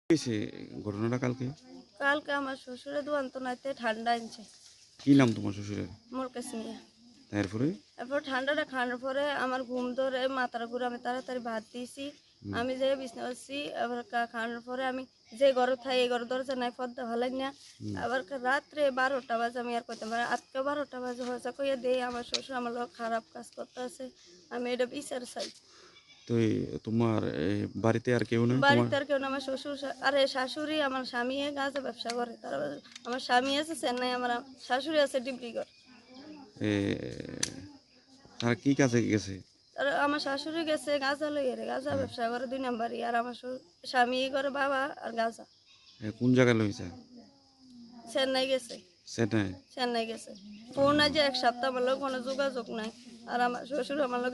হয়েছে ঘটনাটা কালকে? কালকে আমার শ্বশুরে দুয়ান্তনাতে ঠান্ডা আনছে। কি নাম তোমার শ্বশুরের? মোরকেস মিয়া। তারপরে এরপর ঠান্ডাটা খাওয়ার পরে আমার ঘুম ধরে মাথাটা ঘুরে আমি তাড়াতাড়ি ভাত দিয়েছি। আমি যে বিছনা করছি আবার খাওয়ানোর পরে আমি যে ঘরে থাই এই ঘরে দরজা নাই পর্দা ভালাই না। আবার রাত্রে 12টা বাজে আমি আর কইতে পারি আজকে 12টা বাজে হয়েছে কইয়া দেই আমার শ্বশুর আমার লোক খারাপ কাজ করতে আছে। আমি এটা বিচার চাই। তো তোমার বাড়িতে আর কেউ নেই? বাড়িতে আর কেউ না, আমার শ্বশুর আরে শাশুড়ি আমার স্বামী গাঁজা ব্যবসা করে। তারা আমার স্বামী আছে চেন্নাই, আমার শাশুড়ি আছে ডিব্রুগড়। তারা কি কাজে গেছে? আর আমার শাশুড়ি গেছে গাঁজা লইয়ে গাঁজা ব্যবসা করে 2 নম্বরই। আর আমার স্বামী করে বাবা আর গাঁজা। কোন জায়গায় লইছে? চেন্নাই গেছে। চেন্নাই গেছে। ফোন আজ 1 সপ্তাহ আমার লোক কোনো যোগাযোগ নাই। আর আমার শ্বশুর আমার লোক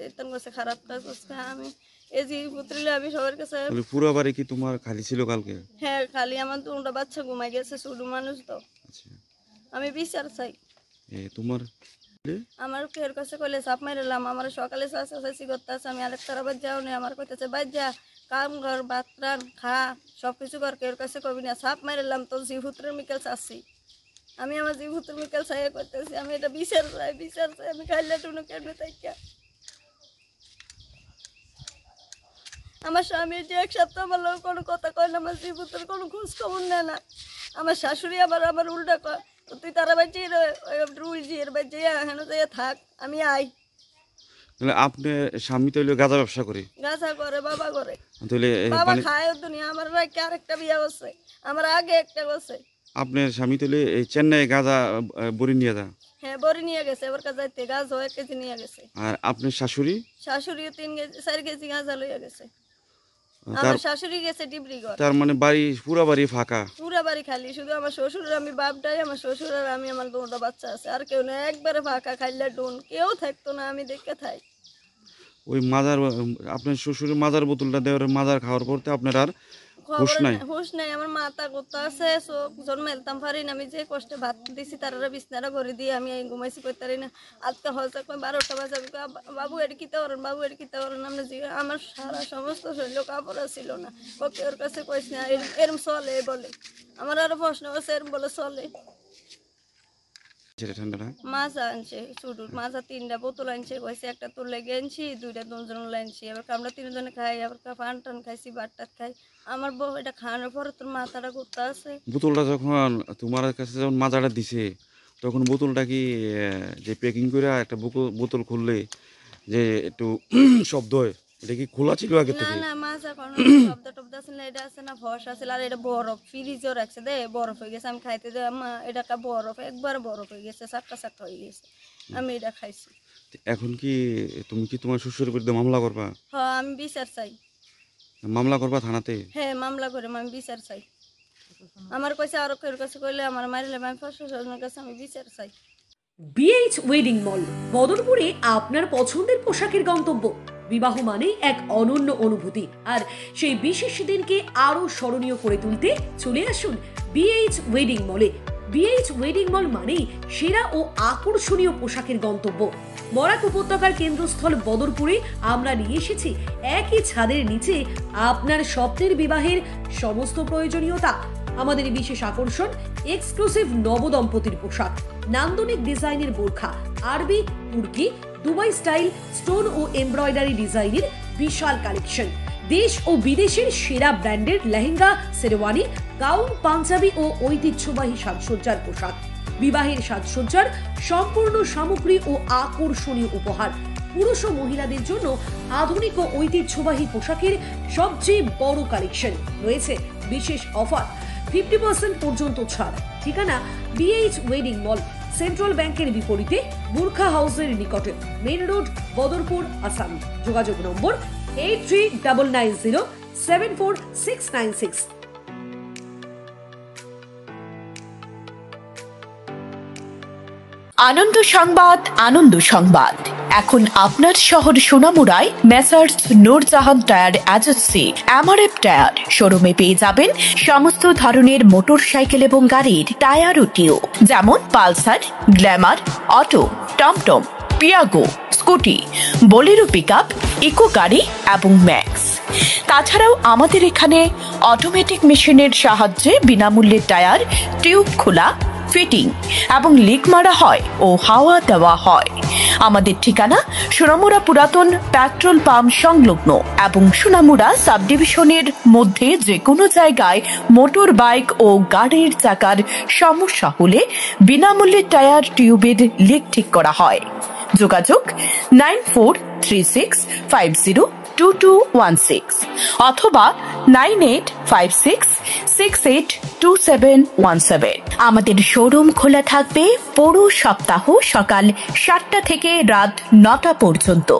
এতন কাছে খারাপ কাজ করছে। আমি এই যে পুত্রিলে আমি সবার কাছে পুরো বাড়ি কি তোমার খালি ছিল কালকে? হ্যাঁ খালি, আমার 2টা বাচ্চা ঘুমাই গেছে, ছোট মানুষ তো। আচ্ছা, আমি বিচার চাই। তোমার আমার কের কাছে কইলে চাপ মারিলাম, আমার সকালে চাষাচাষি করতে আছে, আমি আরেক তারা বাদ যাও নি, আমার কইতেছে বাদ যা কাম ঘর বাতরান খা সব কিছু কর, কের কাছে কবি না চাপ মারিলাম তো জিভুত্রের মিকেল চাচ্ছি। আমি আমার জিভুত্রের মিকেল চাই করতেছি। আমি এটা বিচার চাই আমি খাইলে টুনু কেমনে তাইকা আমার স্বামী যে 1 সপ্তাহ আমার লোক কোনো কথা কয় না, আমার জিভুত্রের কোনো খোঁজ খবর নেয় না। আমার শাশুড়ি আমার উল্টা কয় তুই তারা বাচ্চি রুলজির বাচ্চি হেন যাইয়া থাক, আমি আই। তাহলে আপনার স্বামী তো গাঁজা ব্যবসা করে? গাঁজা করে, বাবা করে। তাহলে বাবা খায় দুনিয়া। আমার রাইকে আরেকটা বিয়া করছে, আমার আগে একটা করছে। আপনার স্বামী তাহলে চেন্নাই গাঁজা বড়ি নিয়ে যা? হ্যাঁ বড়ি নিয়ে গেছে, এবার যাইতে গাঁজা 1 কেজি নিয়ে গেছে। আর আপনার শাশুড়ি? শাশুড়িও 3 কেজি 4 কেজি গাঁজা লইয়া গেছে। আমার শাশুড়ি গেছে ডিব্রুগড়। তার মানে বাড়ি পুরো বাড়ি ফাঁকা? পুরা বাড়ি খালি, শুধু আমার শ্বশুর আমি বাপটাই, আমার শ্বশুর আর আমি, আমার 2টা বাচ্চা আছে, আর কেউ না। একবারে ফাঁকা, খাইলে ডুন কেউ থাকতো না, আমি দেখে থাই। ওই মাজার আপনার শ্বশুরের মাজার বোতলটা দেওয়ার মাজার খাওয়ার পর আপনার আর হুঁশ নাই? হুঁশ নাই, আমার মাথা করতে আছে, চোখ জন্ম মেলতাম পারি না। আমি যে কষ্টে ভাত দিছি তারা বিছনাটা করে দিয়ে আমি ঘুমাইছি করতে পারি না। আজকে হয়তো 12টা বাজে আমি বাবু এটা কিতে করেন, বাবু এটা কিতে করেন। আমরা আমার সারা সমস্ত শরীর কাপড় ছিল না। ওকে ওর কাছে কইস না এরম চলে বলে। আমার আরো প্রশ্ন আছে এরম বলে চলে। মাজা আনছে শুধু, মাজা 3টা বোতল আনছে, কইছে একটা তোর লেগে আনছি, 2টা দুজন আনছি। এবার আমরা 3 জনে খাই, আবার পান টান খাইছি, বাটটাত খাই। আমার বউ এটা খাওয়ানোর পরে তোর মাথাটা ঘুরতে আছে। বোতলটা যখন তোমার কাছে যখন মাজাটা দিছে তখন বোতলটা কি যে প্যাকিং করে একটা বোতল খুললে যে একটু শব্দ হয়, এটা কি খোলা ছিল আগে থেকে? না না, মাজা কোনো শব্দ টব্দ আছে না, এটা আছে না ভরসা আছে। আর এটা বরফ ফ্রিজও রাখছে দে, বরফ হয়ে গেছে। আমি খাইতে দে মা, এটা বরফ একবার বরফ হয়ে গেছে, চাক্কা হয়ে গেছে। আমি এটা খাইছি। এখন কি তুমি কি তোমার শ্বশুরের বিরুদ্ধে মামলা করবা? হ্যাঁ আমি বিচার চাই। মামলা করবা থানাতে? হ্যাঁ মামলা করে আমি বিচার চাই। আমার কইছে আরো কেউ কাছে কইলে আমার মারিলে আমি প্রশাসনের কাছে আমি বিচার চাই। বিএইচ ওয়েডিং মল, বদরপুরে আপনার পছন্দের পোশাকের গন্তব্য। বিবাহ মানেই এক অনন্য অনুভূতি, আর সেই বিশেষ দিনকে আরো স্মরণীয় করে তুলতে চলে আসুন বিএইচ ওয়েডিং মলে। বিএইচ ওয়েডিং মল মানেই সেরা ও আকর্ষণীয় পোশাকের গন্তব্য। বরাক উপত্যকার কেন্দ্রস্থল বদরপুরে আমরা নিয়ে এসেছি একই ছাদের নিচে আপনার স্বপ্নের বিবাহের সমস্ত প্রয়োজনীয়তা। আমাদের বিশেষ আকর্ষণ এক্সক্লুসিভ নবদম্পতির পোশাক, নান্দনিক ডিজাইনের বোরখা, আরবি, তুর্কি, দুবাই স্টাইল স্টোন ও এমব্রয়ডারি ডিজাইনের বিশাল কালেকশন, দেশ ও বিদেশের সেরা ব্র্যান্ডের লেহেঙ্গা, শেরওয়ানি, গাউন, পাঞ্জাবি ও ঐতিহ্যবাহী সাজসজ্জার পোশাক, বিবাহের সাজসজ্জার সম্পূর্ণ সামগ্রী ও আকর্ষণীয় উপহার, পুরুষ ও মহিলাদের জন্য আধুনিক ও ঐতিহ্যবাহী পোশাকের সবচেয়ে বড় কালেকশন। রয়েছে বিশেষ অফার, 50% পর্যন্ত ছাড়। ঠিকানা বিএইচ ওয়েডিং মল, সেন্ট্রাল ব্যাংকের বিপরীতে, বুরখা হাউসের নিকটে, মেইন রোড, বদরপুর, আসাম। যোগাযোগ নম্বর 8399074696। আনন্দ সংবাদ, আনন্দ সংবাদ। এখন আপনার শহর সোনামুড়ায় messrs Nurjahan tyre agency MRF tyre শোরুমে পেয়ে যাবেন সমস্ত ধরনের মোটরসাইকেল এবং গাড়ির টায়ার ও টিউব, যেমন পালসার, গ্ল্যামার, অটো, টমটম, Piaggio, scooty, Bolero pickup, Eeco গাড়ি এবং ম্যাক্স। তাছাড়াও আমাদের এখানে অটোমেটিক মেশিনের সাহায্যে বিনামূল্যে টায়ার, টিউব খোলা, ফিটিং এবং লিক মারা হয় ও হাওয়া দেওয়া হয়। আমাদের ঠিকানা সোনামুড়া পুরাতন পেট্রোল পাম্প সংলগ্ন এবং সোনামুড়া সাব ডিভিশনের মধ্যে যে কোনো জায়গায় মোটর বাইক ও গাড়ির চাকার সমস্যা হলে বিনামূল্যে টায়ার, টিউবের লিক ঠিক করা হয়। যোগাযোগ 9436502216 অথবা 9856682717। আমাদের শোরুম খোলা থাকবে পুরো সপ্তাহ সকাল 7টা থেকে রাত 9টা পর্যন্ত।